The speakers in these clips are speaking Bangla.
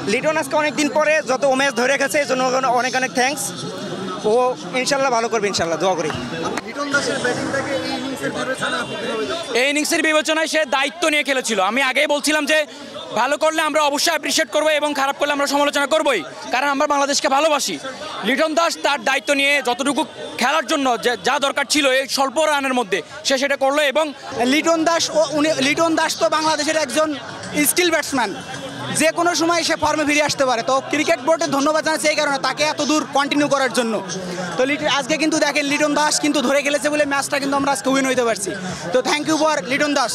লিটন আজকে অনেকদিন পরে যত ম্যাচ ধরে রেখেছে এই জন্য অনেক অনেক থ্যাঙ্কস। ও ইনশাল্লাহ ভালো করবে, ইনশাল্লাহ দোয়া করি। লিটন দাসের ব্যাটিংটাকে এই ইনিংসের বিবেচনায় সে দায়িত্ব নিয়ে খেলেছিল। আমি আগেই বলছিলাম যে ভালো করলে আমরা অবশ্যই অ্যাপ্রিশিয়েট করবো এবং খারাপ করলে আমরা সমালোচনা করবোই, কারণ আমরা বাংলাদেশকে ভালোবাসি। লিটন দাস তার দায়িত্ব নিয়ে যতটুকু খেলার জন্য যা দরকার ছিল এই স্বল্প রানের মধ্যে সে সেটা করলো। এবং লিটন দাস তো বাংলাদেশের একজন স্কিল ব্যাটসম্যান, যে কোনো সময় সে ফর্মে ফিরে আসতে পারে। তো ক্রিকেট বোর্ডে ধন্যবাদ জানাচ্ছি এই কারণে তাকে এত দূর কন্টিনিউ করার জন্য। তো আজকে কিন্তু দেখেন লিটন দাস কিন্তু ধরে খেলেছে বলে ম্যাচটা কিন্তু আমরা আজকে উইন হইতে পারছি। তো thank you for Liton Das.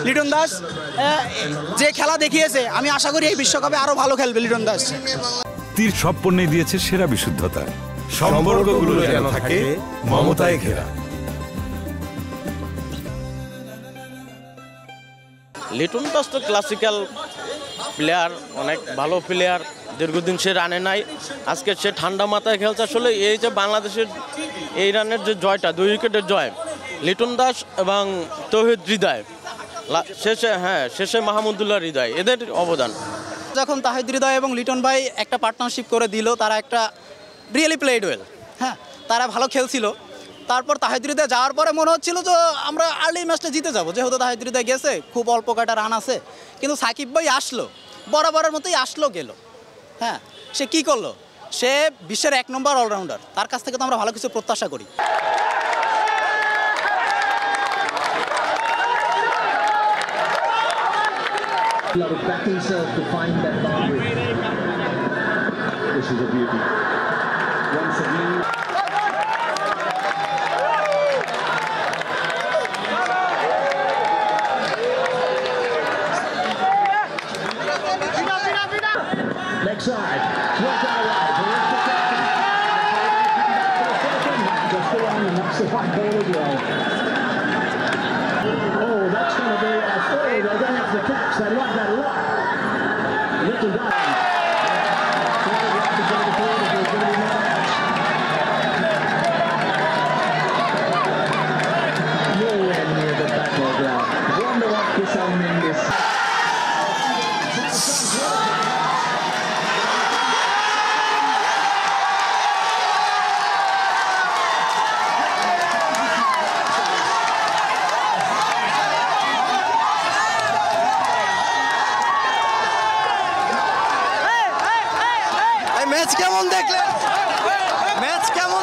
Liton Das যে খেলা দেখিয়েছে, আমি আশা করি এই বিশ্বকাপে আরও ভালো খেলবে লিটন দাস। তীর সব পণ্যে দিয়েছে সেরা বিশুদ্ধতা, সম্পর্কগুলো যেন থাকে মমতায় ঘেরা। লিটন দাস তো ক্লাসিক্যাল প্লেয়ার, অনেক ভালো প্লেয়ার, দীর্ঘদিন সে রানে নাই, আজকে সে ঠান্ডা মাথায় খেলছে। আসলে এই যে বাংলাদেশের এই রানের যে জয়টা, 2 উইকেটের জয়, লিটন দাস এবং তৌহিদ হৃদয়, শেষে মাহমুদুল্লাহ হৃদয়, এদের অবদান। যখন তাহিদ হৃদয় এবং লিটন ভাই একটা পার্টনারশিপ করে দিল, তারা একটা রিয়েলি প্লেড ওয়েল, হ্যাঁ তারা ভালো খেলছিল। তারপর তাহিদ হৃদয় যাওয়ার পরে মনে হচ্ছিল যে আমরা আর্লি ম্যাচটা জিতে যাবো, যেহেতু তাহিদ হৃদয় গেছে, খুব অল্প কয়টা রান আছে। কিন্তু সাকিব ভাই আসলো, বরাবরের মতোই আসলো গেল। হ্যাঁ, সে কি করলো? সে বিশ্বের 1 নম্বর অলরাউন্ডার, তার কাছ থেকে তো আমরা ভালো কিছু প্রত্যাশা করি। Next side, work out right. Just go on and that's the fine ball as well. Oh, that's going to be a throw. They're going to have to catch. They like that a lot. Little down. Nowhere near the back of the ground. Wonder what this on in this. Match কেমন দেখলেন? ম্যাচ কেমন